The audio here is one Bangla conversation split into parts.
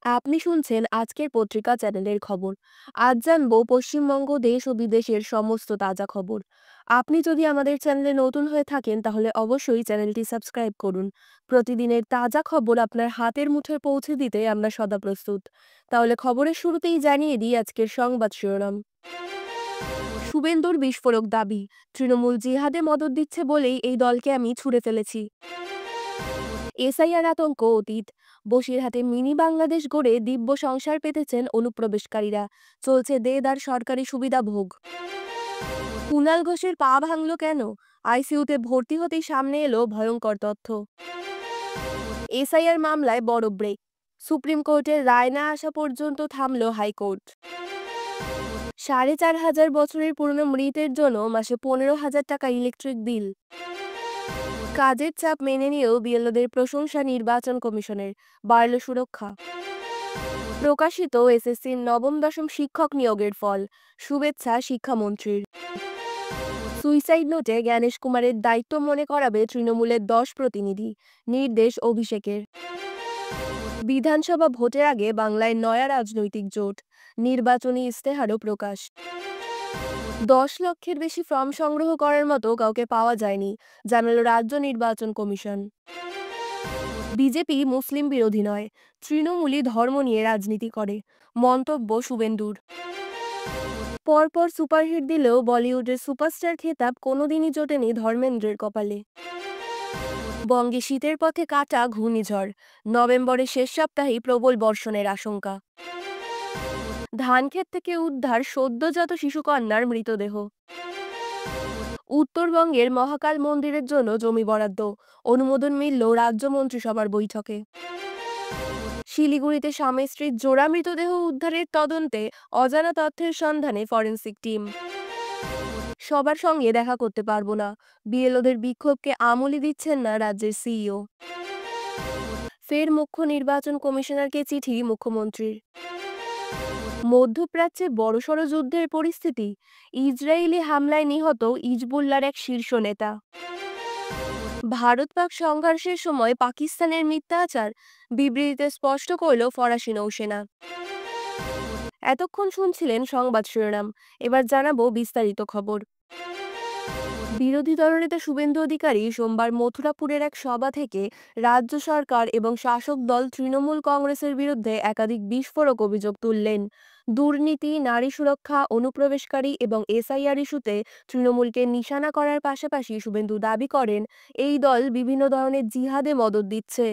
আপনি শুনছেন আজকের পত্রিকা চ্যানেলের খবর। আজ জানবো পশ্চিমবঙ্গ দেশ ও বিদেশের সমস্ত তাজা খবর। আপনি যদি আমাদের চ্যানেলে নতুন হয়ে থাকেন তাহলে অবশ্যই চ্যানেলটি সাবস্ক্রাইব করুন। প্রতিদিনের তাজা খবর আপনার হাতের মুঠোয় পৌঁছে দিতে আমরা সদা প্রস্তুত। তাহলে খবরের শুরুতেই জানিয়ে দিই আজকের সংবাদ শিরোনাম। শুভেন্দুর বিস্ফোরক দাবি, তৃণমূল জিহাদে মদদ দিচ্ছে বলেই এই দলকে আমি ছুড়ে ফেলেছি। এসআইআর আতঙ্ক অতীত, বসিরহাটে মিনি বাংলাদেশ গড়ে দিব্য সংসার পেতেছেন অনুপ্রবেশকারীরা। চলছে দেদার সরকারি সুবিধা ভোগ। কুণাল ঘোষের পা ভাঙল কেন? আইসিইউতে ভর্তি হতেই সামনে এলো ভয়ঙ্কর তথ্য। এসআইআর মামলায় বড় ব্রেক, সুপ্রিম কোর্টের রায় না আসা পর্যন্ত থামল হাইকোর্ট। ৪,৫০০ বছরের পুরনো মৃতের জন্য মাসে ১৫,০০০ টাকা ইলেকট্রিক বিল। কাজের চাপ মেনে নিয়েও বিএলওদের প্রশংসা নির্বাচন কমিশনের, বাড়ল সুরক্ষা। প্রকাশিত এসএসসির নবম দশম শিক্ষক নিয়োগের ফল, শুভেচ্ছা শিক্ষামন্ত্রীর। সুইসাইড নোটে জ্ঞানেশ কুমারের দায়িত্ব মনে করাবে তৃণমূলের ১০ প্রতিনিধি, নির্দেশ অভিষেকের। বিধানসভা ভোটের আগে বাংলায় নয়া রাজনৈতিক জোট, নির্বাচনী ইস্তেহারও প্রকাশ। ১০ লক্ষের বেশি ফর্ম সংগ্রহ করার মতো কাউকে পাওয়া যায়নি, জানাল রাজ্য নির্বাচন কমিশন। বিজেপি মুসলিম বিরোধী নয়, তৃণমূলই ধর্ম নিয়ে রাজনীতি করে, মন্তব্য শুভেন্দুর। পরপর সুপারহিট দিলেও বলিউডের সুপারস্টার খেতাব কোনোদিনই জোটেনি ধর্মেন্দ্রের কপালে। বঙ্গে শীতের পথে কাটা ঘূর্ণিঝড়, নভেম্বরের শেষ সপ্তাহেই প্রবল বর্ষণের আশঙ্কা। ধানক্ষেত থেকে উদ্ধার সদ্যজাত শিশুকন্যার মৃতদেহ। উত্তরবঙ্গের মহাকাল মন্দিরের জন্য জমি বরাদ্দ, অনুমোদন মিলল রাজ্য মন্ত্রিসভার বৈঠকে। শিলিগুড়িতে স্বামী স্ত্রীর জোড়া মৃতদেহ উদ্ধারের তদন্তে অজানা তথ্যের সন্ধানে ফরেনসিক টিম। সবার সঙ্গে দেখা করতে পারবো না, বিএলওদের বিক্ষোভকে আমলই দিচ্ছেন না রাজ্যের সিইও। ফের মুখ্য নির্বাচন কমিশনারকে চিঠি মুখ্যমন্ত্রীর। মধ্যপ্রাচ্যে বড়সড় যুদ্ধের পরিস্থিতি, ইসরায়েলি হামলায় নিহত হিজবুল্লাহর এক শীর্ষ নেতা। ভারত পাক সংঘর্ষের সময় পাকিস্তানের মিথ্যাচার, বিবৃতিতে স্পষ্ট করল ফরাসি নৌসেনা। এতক্ষণ শুনছিলেন সংবাদ শিরোনাম, এবার জানাবো বিস্তারিত খবর। বিরোধী দলনেতা শুভেন্দু অধিকারী সোমবার মথুরাপুরের এক সভা থেকে রাজ্য সরকার এবং শাসক দল তৃণমূল কংগ্রেসের বিরুদ্ধে একাধিক বিস্ফোরক অভিযোগ তুললেন। দুর্নীতি, নারী সুরক্ষা, অনুপ্রবেশকারী এবং এসআইআর ইস্যুতে তৃণমূলকে নিশানা করার পাশাপাশি শুভেন্দু দাবি করেন এই দল বিভিন্ন ধরনের জিহাদে মদদ দিচ্ছে।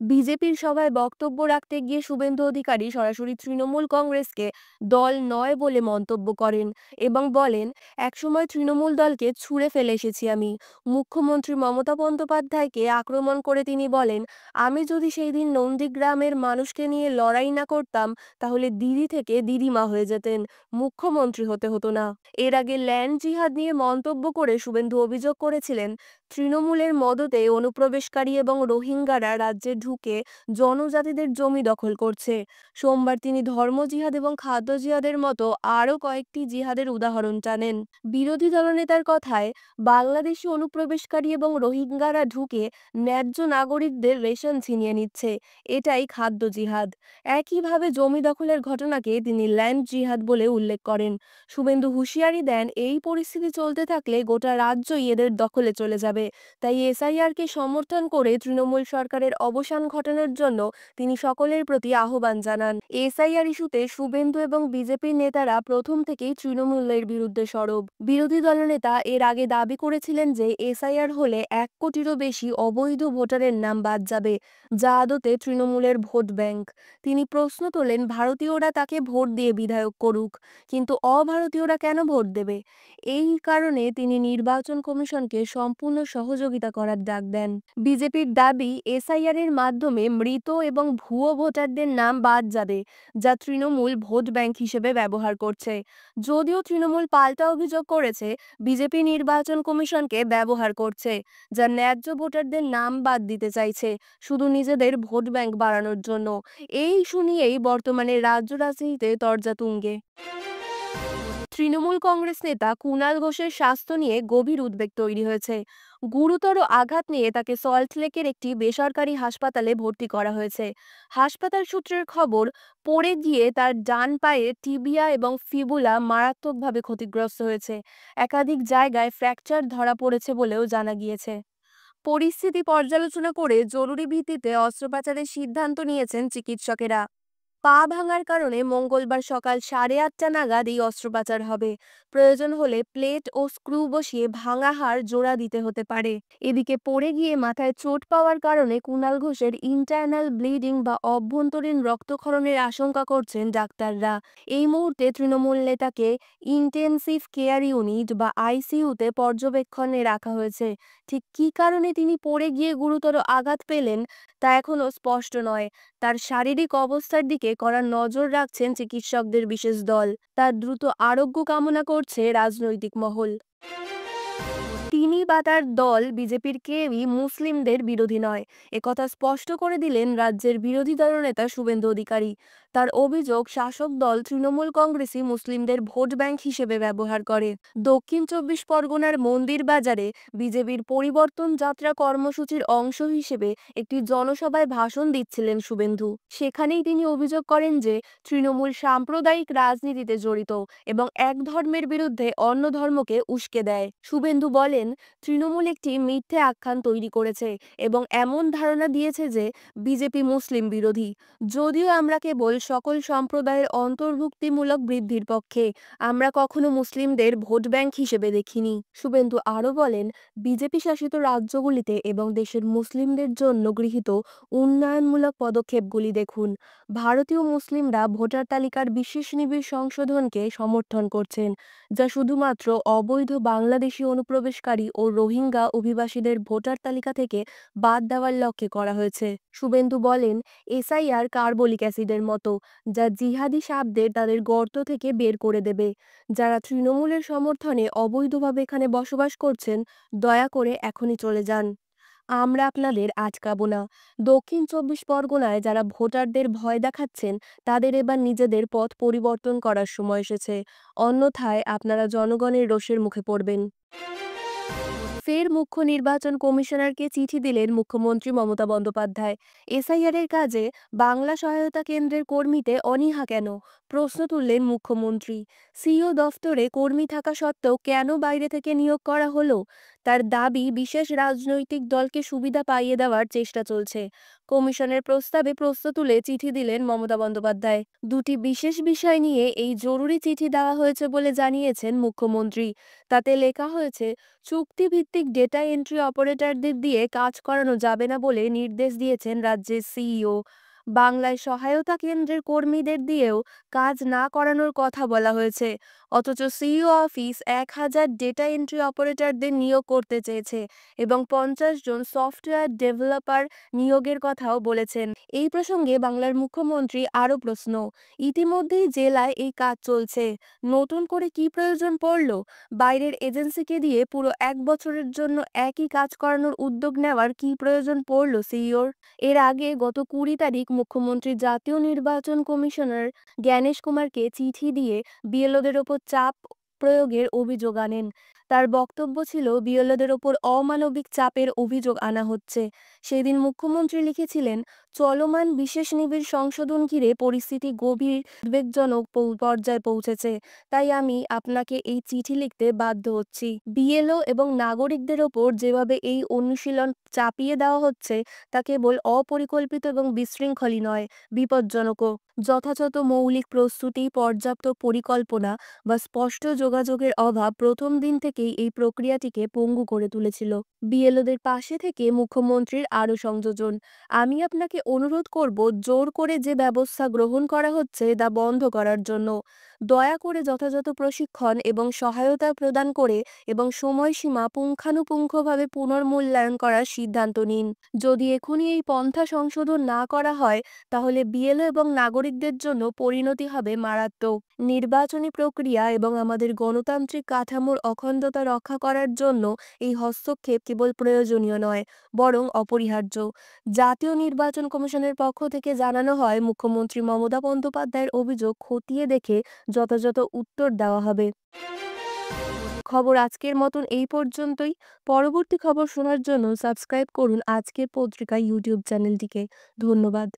বিজেপির সভায় বক্তব্য রাখতে গিয়ে শুভেন্দু অধিকারী সরাসরি তৃণমূল কংগ্রেসকে দল নয় বলে মন্তব্য করেন এবং বলেন, একসময় তৃণমূল দলকে ছুঁড়ে ফেলে এসেছি আমি। মুখ্যমন্ত্রী মমতা বন্দ্যোপাধ্যায়কে আক্রমণ করে তিনি বলেন, আমি যদি সেই দিন নন্দীগ্রামের মানুষকে নিয়ে লড়াই না করতাম তাহলে দিদি থেকে দিদিমা হয়ে যেতেন, মুখ্যমন্ত্রী হতে হতো না। এর আগে ল্যান্ড জিহাদ নিয়ে মন্তব্য করে শুভেন্দু অভিযোগ করেছিলেন, তৃণমূলের মদতে অনুপ্রবেশকারী এবং রোহিঙ্গারা রাজ্যে ঢুকে জনজাতিদের জমি দখল করছে। সোমবার তিনি ধর্ম জিহাদ এবং খাদ্য জিহাদের মতো আরও কয়েকটি জিহাদের উদাহরণ টানেন। বিরোধী দলনেতার কথায়, বাংলাদেশি অনুপ্রবেশকারী এবং রোহিঙ্গারা ঢুকে ন্যায্য নাগরিকদের রেশন ছিনিয়ে নিচ্ছে, এটাই খাদ্য জিহাদ। একইভাবে জমি দখলের ঘটনাকে তিনি ল্যান্ড জিহাদ বলে উল্লেখ করেন। শুভেন্দু হুঁশিয়ারি দেন, এই পরিস্থিতি চলতে থাকলে গোটা রাজ্যই এদের দখলে চলে যাবে। তাই এসআইআরকে সমর্থন করে তৃণমূল সরকারের অবসান ঘটানোর জন্য তিনি সকলের প্রতি আহ্বান জানান। এসআইআর ইস্যুতে শুভেন্দু এবং বিজেপির নেতারা প্রথম থেকেই তৃণমূলের বিরুদ্ধে সরব। বিরোধী দলনেতা এর আগে দাবি করেছিলেন যে এসআইআর হলে ১ কোটিরও বেশি অবৈধ ভোটারের নাম বাদ যাবে, যা আদতে তৃণমূলের ভোট ব্যাংক। তিনি প্রশ্ন তোলেন, ভারতীয়রা তাকে ভোট দিয়ে বিধায়ক করুক, কিন্তু অভারতীয়রা কেন ভোট দেবে? এই কারণে তিনি নির্বাচন কমিশনকে সম্পূর্ণ সহযোগিতা করার ডাক দেন। বিজেপির দাবি, এসআইআর এর মাধ্যমে মৃত এবং ভুয়ো ভোটারদের নাম বাদ যাবে, যা তৃণমূল ভোট ব্যাংক হিসেবে ব্যবহার করছে। যদিও তৃণমূল পাল্টা অভিযোগ করেছে, বিজেপি নির্বাচন কমিশনকে ব্যবহার করছে, যা ন্যায্য ভোটারদের নাম বাদ দিতে চাইছে শুধু নিজেদের ভোট ব্যাংক বাড়ানোর জন্য। এই ইস্যু নিয়েই বর্তমানে রাজ্য রাজনীতিতে তরজা তুঙ্গে। তৃণমূল কংগ্রেস নেতা কুণাল ঘোষের স্বাস্থ্য নিয়ে গভীর উদ্বেগ তৈরি হয়েছে। গুরুতর আঘাত নিয়ে তাকে সল্টলেকের একটি বেসরকারি হাসপাতালে ভর্তি করা হয়েছে। হাসপাতাল সূত্রের খবর, পড়ে গিয়ে তার ডান পায়ে টিবিয়া এবং ফিবুলা মারাত্মকভাবে ক্ষতিগ্রস্ত হয়েছে। একাধিক জায়গায় ফ্র্যাকচার ধরা পড়েছে বলেও জানা গিয়েছে। পরিস্থিতি পর্যালোচনা করে জরুরি ভিত্তিতে অস্ত্রোপচারের সিদ্ধান্ত নিয়েছেন চিকিৎসকেরা। পা ভাঙার কারণে মঙ্গলবার সকাল 8:30 নাগাদ এই অস্ত্রোপচার হবে। প্রয়োজন হলে প্লেট ও স্ক্রু বসিয়ে ভাঙা হাড় জোড়া দিতে হতে পারে। এদিকে পড়ে গিয়ে মাথায় চোট পাওয়ার কারণে কুণাল ঘোষের ইন্টারনাল ব্লিডিং বা অভ্যন্তরীণ রক্তক্ষরণের আশঙ্কা করছেন ডাক্তাররা। এই মুহূর্তে তৃণমূল নেতাকে ইন্টেনসিভ কেয়ার ইউনিট বা আইসিইউতে পর্যবেক্ষণে রাখা হয়েছে। ঠিক কী কারণে তিনি পড়ে গিয়ে গুরুতর আঘাত পেলেন তা এখনও স্পষ্ট নয়। তার শারীরিক অবস্থার দিকে কড়া নজর রাখছেন চিকিৎসকদের বিশেষ দল। তার দ্রুত আরোগ্য কামনা করছে রাজনৈতিক মহল। তিনি বা তার দল বিজেপির কেউই মুসলিমদের বিরোধী নয়, একথা স্পষ্ট করে দিলেন রাজ্যের বিরোধী দলনেতা শুভেন্দু অধিকারী। তার অভিযোগ, শাসক দল তৃণমূল কংগ্রেসই মুসলিমদের ভোট ব্যাংক হিসেবে ব্যবহার করে। দক্ষিণ 24 পরগনার মন্দির বাজারে বিজেপির পরিবর্তন যাত্রা কর্মসূচির অংশ হিসেবে একটি জনসভায় ভাষণ দিচ্ছিলেন শুভেন্দু। সেখানেই তিনি অভিযোগ করেন যে তৃণমূল সাম্প্রদায়িক রাজনীতিতে জড়িত এবং এক ধর্মের বিরুদ্ধে অন্য ধর্মকে উস্কে দেয়। শুভেন্দু বলেন, তৃণমূল একটি মিথ্যে আখ্যান তৈরি করেছে এবং এমন ধারণা দিয়েছে যে বিজেপি মুসলিম বিরোধী। যদিও আমরা কেবল সকল সম্প্রদায়ের অন্তর্ভুক্তিমূলক বৃদ্ধির পক্ষে, আমরা কখনো মুসলিমদের ভোট ব্যাংক হিসেবে দেখিনি। শুভেন্দু আরও বলেন, বিজেপি শাসিত রাজ্যগুলিতে এবং দেশের মুসলিমদের জন্য গৃহীত উন্নয়নমূলক পদক্ষেপগুলি দেখুন। ভারতীয় মুসলিমরা ভোটার তালিকার বিশেষ নিবিড় সংশোধনকে সমর্থন করছেন, যা শুধুমাত্র অবৈধ বাংলাদেশি অনুপ্রবেশকারী ও রোহিঙ্গা অভিবাসীদের ভোটার তালিকা থেকে বাদ দেওয়ার লক্ষ্যে করা হয়েছে। শুভেন্দু বলেন, এসআইআর কার্বলিক অ্যাসিডের মতো, যা জিহাদি সাপদের তাদের গর্ত থেকে বের করে দেবে। যারা তৃণমূলের সমর্থনে অবৈধভাবে এখানে বসবাস করছেন, দয়া করে এখনই চলে যান। আমরা আপনাদের আটকাবো না। দক্ষিণ 24 পরগনায় যারা ভোটারদের ভয় দেখাচ্ছেন, তাদের এবার নিজেদের পথ পরিবর্তন করার সময় এসেছে। অন্যথায় আপনারা জনগণের রোষের মুখে পড়বেন। ফের মুখ্য নির্বাচন কমিশনারকে চিঠি দিলেন মুখ্যমন্ত্রী মমতা বন্দ্যোপাধ্যায়। এসআইআরের কাজে বাংলা সহায়তা কেন্দ্রের কর্মীতে অনীহা কেন, প্রশ্ন তুললেন মুখ্যমন্ত্রী। সিইও দফতরে কর্মী থাকা সত্ত্বেও কেন বাইরে থেকে নিয়োগ করা হলো? তার দাবি, বিশেষ রাজনৈতিক দলকে সুবিধা পাইয়ে দেওয়ার চেষ্টা চলছে। কমিশনের প্রস্তাবে প্রশ্ন তুলে চিঠি দিলেন মমতা বন্দ্যোপাধ্যায়। দুটি বিশেষ বিষয় নিয়ে এই জরুরি চিঠি দেওয়া হয়েছে বলে জানিয়েছেন মুখ্যমন্ত্রী। তাতে লেখা হয়েছে, চুক্তিভিত্তিক ডেটা এন্ট্রি অপারেটরদের দিয়ে কাজ করানো যাবে না বলে নির্দেশ দিয়েছেন রাজ্যের সিইও। বাংলায় সহায়তা কেন্দ্রের কর্মীদের দিয়েও কাজ না করানোর কথা বলা হয়েছে। অথচ সিইও অফিস 1000 ডেটা এন্ট্রি অপারেটরদের নিয়োগ করতে চেয়েছে এবং 50 জন সফটওয়্যার ডেভেলপার নিয়োগের কথাও বলেছেন। এই প্রসঙ্গে বাংলার মুখ্যমন্ত্রী আরও প্রশ্ন, ইতিমধ্যেই জেলায় এই কাজ চলছে, নতুন করে কি প্রয়োজন পড়ল? বাইরের এজেন্সিকে দিয়ে পুরো 1 বছরের জন্য একই কাজ করানোর উদ্যোগ নেওয়ার কি প্রয়োজন পড়ল সিইওর? এর আগে গত 20 তারিখ মুখ্যমন্ত্রী জাতীয় নির্বাচন কমিশনার জ্ঞানেশ কুমারকে চিঠি দিয়ে বিএলওদের ওপর চাপ প্রয়োগের অভিযোগ আনেন। তার বক্তব্য ছিল, বিএলওদের ওপর অমানবিক চাপের অভিযোগ আনা হচ্ছে। সেদিন মুখ্যমন্ত্রী লিখেছিলেন, চলমান বিশেষ নিবিড় সংশোধন ঘিরে পরিস্থিতি গভীর উদ্বেগজনক পর্যায়ে পৌঁছেছে, তাই আমি আপনাকে এই চিঠি লিখতে বাধ্য হচ্ছি। বিএলও এবং নাগরিকদের ওপর যেভাবে এই অনুশীলন চাপিয়ে দেওয়া হচ্ছে, তা কেবল অপরিকল্পিত এবং বিশৃঙ্খলই নয়, বিপজ্জনকও। যথাযথ মৌলিক প্রস্তুতি, পর্যাপ্ত পরিকল্পনা বা স্পষ্ট যোগাযোগের অভাব প্রথম দিন থেকেই এই প্রক্রিয়াটিকে পঙ্গু করে তুলেছিল। বিএলওদের পাশে থেকে মুখ্যমন্ত্রীর আরও সংযোজন, আমি আপনাকে অনুরোধ করব, জোর করে যে ব্যবস্থা গ্রহণ করা হচ্ছে তা বন্ধ করার জন্য। দয়া করে যথাযথ প্রশিক্ষণ এবং সহায়তা প্রদান করে এবং সময়সীমা পুঙ্খানুপুঙ্খভাবে পুনর্মূল্যায়ন করার সিদ্ধান্ত নিন। যদি এখনই এই পন্থা সংশোধন না করা হয়, তাহলে বিএলও এবং নাগরিকদের জন্য পরিণতি হবে মারাত্মক। নির্বাচনী প্রক্রিয়া এবং আমাদের গণতান্ত্রিক কাঠামোর অখণ্ডতা স্বাধীনতা রক্ষা করার জন্য এই হস্তক্ষেপ কেবল প্রয়োজনীয় নয়, বরং অপরিহার্য। জাতীয় নির্বাচন কমিশনের পক্ষ থেকে জানানো হয়, মুখ্যমন্ত্রী মমতা বন্দ্যোপাধ্যায়ের অভিযোগ খতিয়ে দেখে যথাযথ উত্তর দেওয়া হবে। খবর আজকের মতন এই পর্যন্তই। পরবর্তী খবর শোনার জন্য সাবস্ক্রাইব করুন আজকের পত্রিকা ইউটিউব চ্যানেলটিকে। ধন্যবাদ।